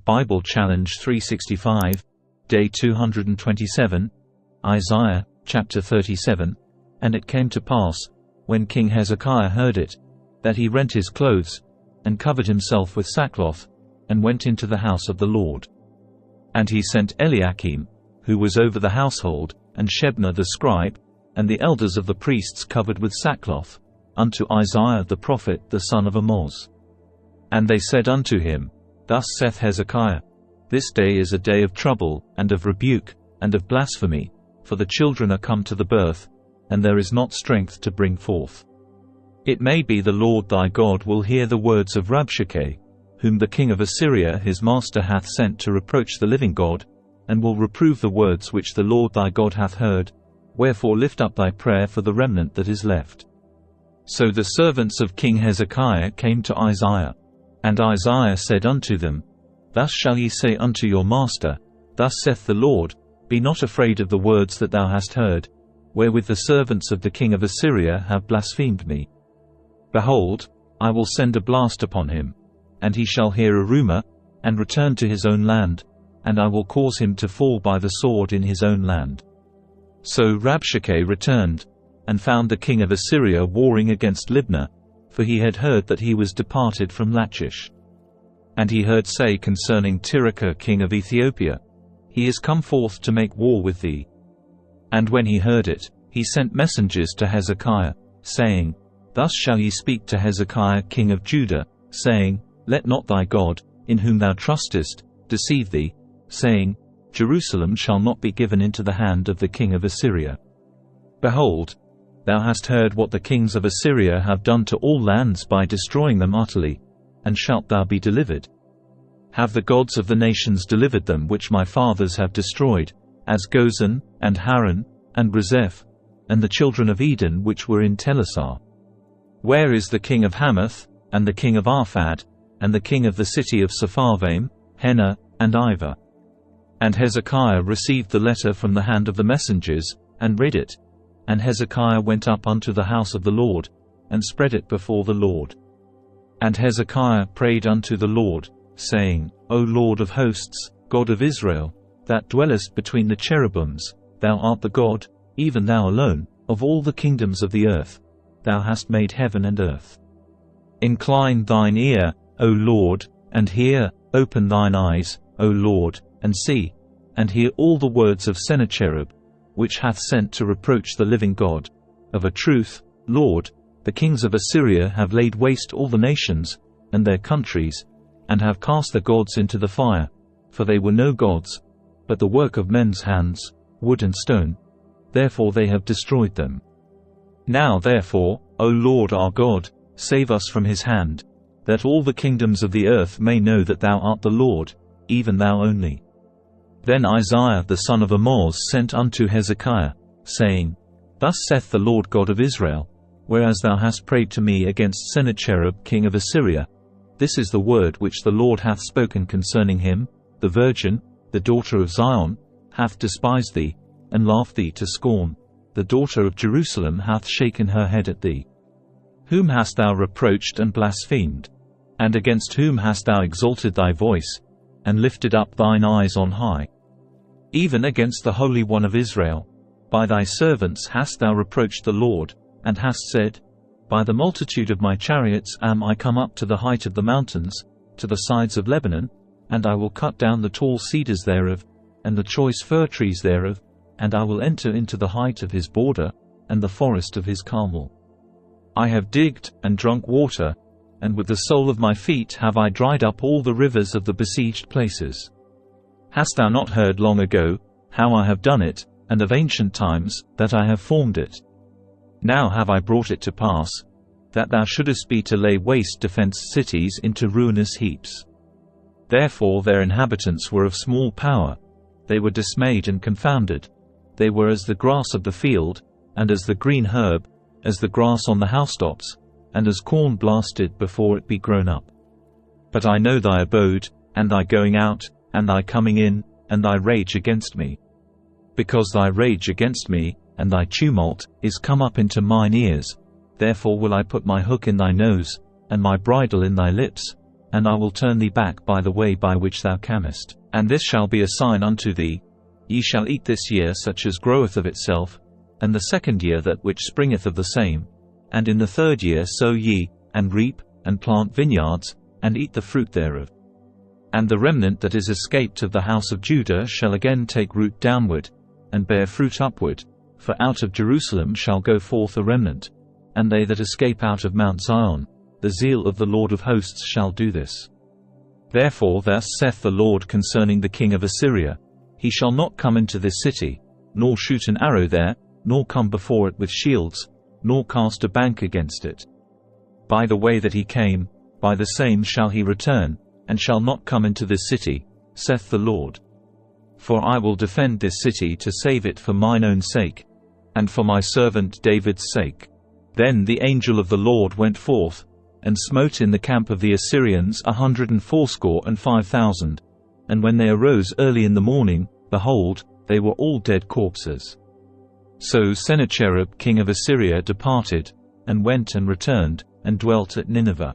Bible Challenge 365, Day 227, Isaiah, chapter 37. And it came to pass, when King Hezekiah heard it, that he rent his clothes, and covered himself with sackcloth, and went into the house of the Lord. And he sent Eliakim, who was over the household, and Shebna the scribe, and the elders of the priests covered with sackcloth, unto Isaiah the prophet the son of Amoz. And they said unto him, Thus saith Hezekiah, This day is a day of trouble, and of rebuke, and of blasphemy, for the children are come to the birth, and there is not strength to bring forth. It may be the Lord thy God will hear the words of Rabshakeh, whom the king of Assyria his master hath sent to reproach the living God, and will reprove the words which the Lord thy God hath heard. Wherefore lift up thy prayer for the remnant that is left. So the servants of King Hezekiah came to Isaiah. And Isaiah said unto them, Thus shall ye say unto your master, Thus saith the Lord, Be not afraid of the words that thou hast heard, wherewith the servants of the king of Assyria have blasphemed me. Behold, I will send a blast upon him, and he shall hear a rumor, and return to his own land, and I will cause him to fall by the sword in his own land. So Rabshakeh returned, and found the king of Assyria warring against Libnah, for he had heard that he was departed from Lachish. And he heard say concerning Tirhakah king of Ethiopia, He is come forth to make war with thee. And when he heard it, he sent messengers to Hezekiah, saying, Thus shall ye speak to Hezekiah king of Judah, saying, Let not thy God, in whom thou trustest, deceive thee, saying, Jerusalem shall not be given into the hand of the king of Assyria. Behold, thou hast heard what the kings of Assyria have done to all lands by destroying them utterly, and shalt thou be delivered? Have the gods of the nations delivered them which my fathers have destroyed, as Gozan, and Haran, and Rezeph, and the children of Eden which were in Telassar? Where is the king of Hamath, and the king of Arphad, and the king of the city of Sepharvaim, Hena, and Ivah? And Hezekiah received the letter from the hand of the messengers, and read it. And Hezekiah went up unto the house of the Lord, and spread it before the Lord. And Hezekiah prayed unto the Lord, saying, O Lord of hosts, God of Israel, that dwellest between the cherubims, thou art the God, even thou alone, of all the kingdoms of the earth. Thou hast made heaven and earth. Incline thine ear, O Lord, and hear, open thine eyes, O Lord, and see, and hear all the words of Sennacherib, which hath sent to reproach the living God. Of a truth, Lord, the kings of Assyria have laid waste all the nations, and their countries, and have cast their gods into the fire, for they were no gods, but the work of men's hands, wood and stone. Therefore they have destroyed them. Now therefore, O Lord our God, save us from his hand, that all the kingdoms of the earth may know that thou art the Lord, even thou only. Then Isaiah the son of Amoz sent unto Hezekiah, saying, Thus saith the Lord God of Israel, Whereas thou hast prayed to me against Sennacherib king of Assyria, this is the word which the Lord hath spoken concerning him: The virgin, the daughter of Zion, hath despised thee, and laughed thee to scorn. The daughter of Jerusalem hath shaken her head at thee. Whom hast thou reproached and blasphemed? And against whom hast thou exalted thy voice, and lifted up thine eyes on high? Even against the Holy One of Israel. By thy servants hast thou reproached the Lord, and hast said, By the multitude of my chariots am I come up to the height of the mountains, to the sides of Lebanon, and I will cut down the tall cedars thereof, and the choice fir trees thereof, and I will enter into the height of his border, and the forest of his Carmel. I have digged, and drunk water, and with the sole of my feet have I dried up all the rivers of the besieged places. Hast thou not heard long ago, how I have done it, and of ancient times, that I have formed it? Now have I brought it to pass, that thou shouldest be to lay waste defenced cities into ruinous heaps. Therefore their inhabitants were of small power, they were dismayed and confounded. They were as the grass of the field, and as the green herb, as the grass on the housetops, and as corn blasted before it be grown up. But I know thy abode, and thy going out, and thy coming in, and thy rage against me. Because thy rage against me, and thy tumult, is come up into mine ears, therefore will I put my hook in thy nose, and my bridle in thy lips, and I will turn thee back by the way by which thou camest. And this shall be a sign unto thee: ye shall eat this year such as groweth of itself, and the second year that which springeth of the same, and in the third year sow ye, and reap, and plant vineyards, and eat the fruit thereof. And the remnant that is escaped of the house of Judah shall again take root downward, and bear fruit upward, for out of Jerusalem shall go forth a remnant, and they that escape out of Mount Zion, the zeal of the Lord of hosts shall do this. Therefore thus saith the Lord concerning the king of Assyria: he shall not come into this city, nor shoot an arrow there, nor come before it with shields, nor cast a bank against it. By the way that he came, by the same shall he return, and shall not come into this city, saith the Lord. For I will defend this city to save it for mine own sake, and for my servant David's sake. Then the angel of the Lord went forth, and smote in the camp of the Assyrians 185,000, and when they arose early in the morning, behold, they were all dead corpses. So Sennacherib king of Assyria departed, and went and returned, and dwelt at Nineveh.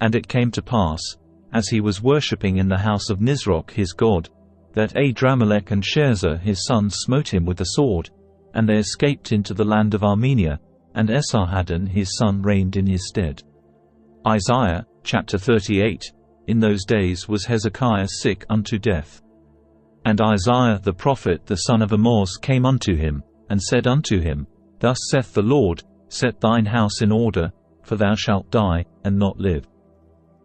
And it came to pass, as he was worshipping in the house of Nisroch his god, that Adramelech and Sharezer his sons smote him with the sword, and they escaped into the land of Armenia, and Esarhaddon his son reigned in his stead. Isaiah, chapter 38. In those days was Hezekiah sick unto death. And Isaiah the prophet the son of Amoz came unto him, and said unto him, Thus saith the Lord, Set thine house in order, for thou shalt die, and not live.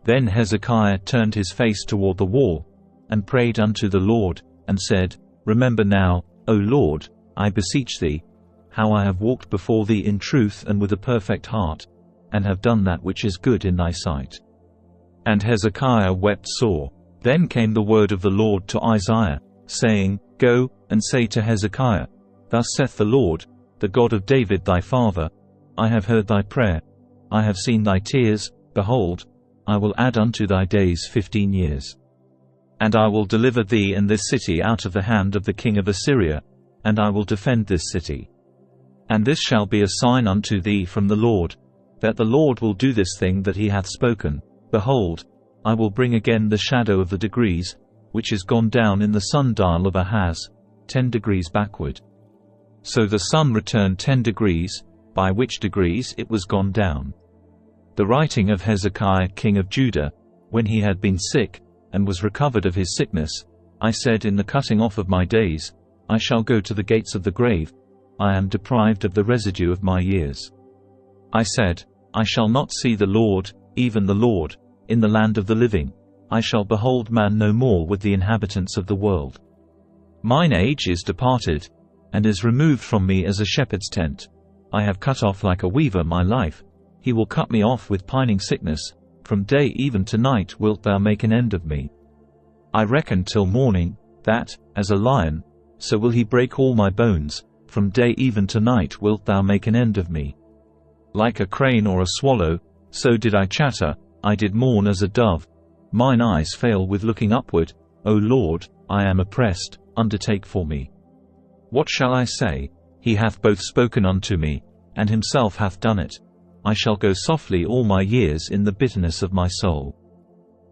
Then Hezekiah turned his face toward the wall, and prayed unto the Lord, and said, Remember now, O Lord, I beseech thee, how I have walked before thee in truth and with a perfect heart, and have done that which is good in thy sight. And Hezekiah wept sore. Then came the word of the Lord to Isaiah, saying, Go, and say to Hezekiah, Thus saith the Lord, the God of David thy father, I have heard thy prayer, I have seen thy tears, behold, I will add unto thy days 15 years. And I will deliver thee and this city out of the hand of the king of Assyria, and I will defend this city. And this shall be a sign unto thee from the Lord, that the Lord will do this thing that he hath spoken. Behold, I will bring again the shadow of the degrees, which is gone down in the sundial of Ahaz, 10 degrees backward. So the sun returned 10 degrees, by which degrees it was gone down. The writing of Hezekiah king of Judah, when he had been sick, and was recovered of his sickness, I said in the cutting off of my days, I shall go to the gates of the grave, I am deprived of the residue of my years. I said, I shall not see the Lord, even the Lord, in the land of the living, I shall behold man no more with the inhabitants of the world. Mine age is departed, and is removed from me as a shepherd's tent. I have cut off like a weaver my life, he will cut me off with pining sickness, from day even to night wilt thou make an end of me. I reckon till morning, that, as a lion, so will he break all my bones, from day even to night wilt thou make an end of me. Like a crane or a swallow, so did I chatter, I did mourn as a dove, mine eyes fail with looking upward, O Lord, I am oppressed, undertake for me. What shall I say? He hath both spoken unto me, and himself hath done it. I shall go softly all my years in the bitterness of my soul.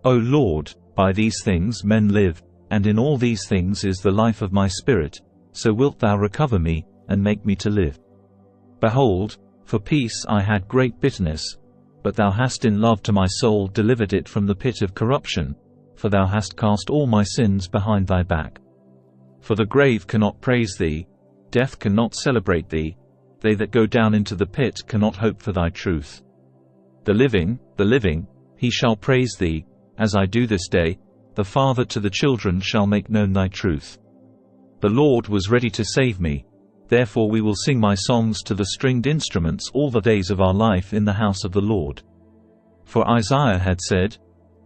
O Lord, by these things men live, and in all these things is the life of my spirit, so wilt thou recover me, and make me to live. Behold, for peace I had great bitterness, but thou hast in love to my soul delivered it from the pit of corruption, for thou hast cast all my sins behind thy back. For the grave cannot praise thee, death cannot celebrate thee, they that go down into the pit cannot hope for thy truth. The living, he shall praise thee, as I do this day, the father to the children shall make known thy truth. The Lord was ready to save me, therefore we will sing my songs to the stringed instruments all the days of our life in the house of the Lord. For Isaiah had said,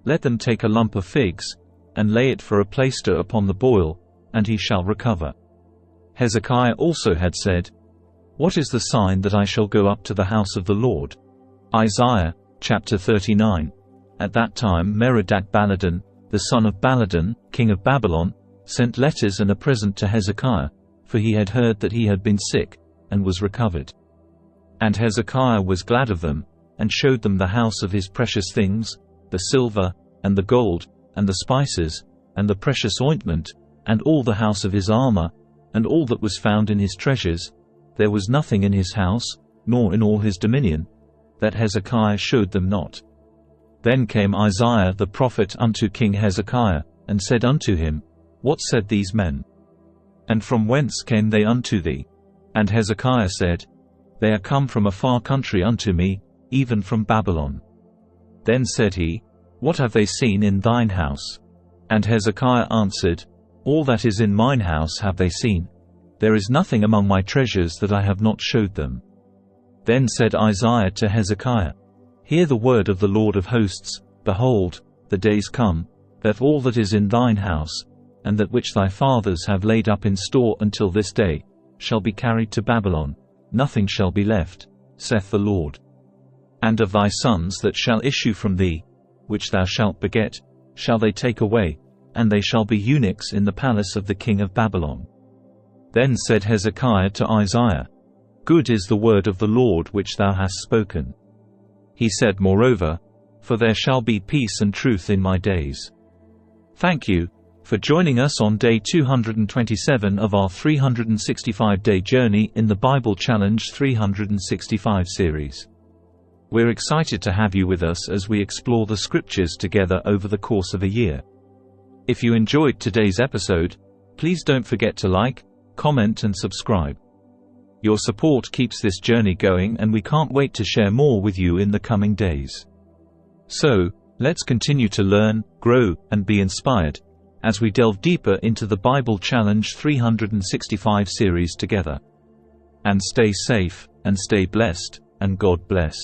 Let them take a lump of figs, and lay it for a plaister upon the boil, and he shall recover. Hezekiah also had said, What is the sign that I shall go up to the house of the Lord? Isaiah, chapter 39. At that time Merodach-Baladan, the son of Baladan, king of Babylon, sent letters and a present to Hezekiah, for he had heard that he had been sick, and was recovered. And Hezekiah was glad of them, and showed them the house of his precious things, the silver, and the gold, and the spices, and the precious ointment, and all the house of his armor, and all that was found in his treasures, there was nothing in his house, nor in all his dominion, that Hezekiah showed them not. Then came Isaiah the prophet unto King Hezekiah, and said unto him, What said these men? And from whence came they unto thee? And Hezekiah said, They are come from a far country unto me, even from Babylon. Then said he, What have they seen in thine house? And Hezekiah answered, All that is in mine house have they seen. There is nothing among my treasures that I have not showed them. Then said Isaiah to Hezekiah, Hear the word of the Lord of hosts. Behold, the days come, that all that is in thine house, and that which thy fathers have laid up in store until this day, shall be carried to Babylon, nothing shall be left, saith the Lord. And of thy sons that shall issue from thee, which thou shalt beget, shall they take away, and they shall be eunuchs in the palace of the king of Babylon. Then said Hezekiah to Isaiah, Good is the word of the Lord which thou hast spoken. He said moreover, For there shall be peace and truth in my days. Thank you for joining us on day 227 of our 365-day journey in the Bible Challenge 365 series. We're excited to have you with us as we explore the scriptures together over the course of a year. If you enjoyed today's episode, please don't forget to like, comment and subscribe. Your support keeps this journey going, and we can't wait to share more with you in the coming days. So, let's continue to learn, grow, and be inspired as we delve deeper into the Bible Challenge 365 series together. And stay safe, and stay blessed, and God bless.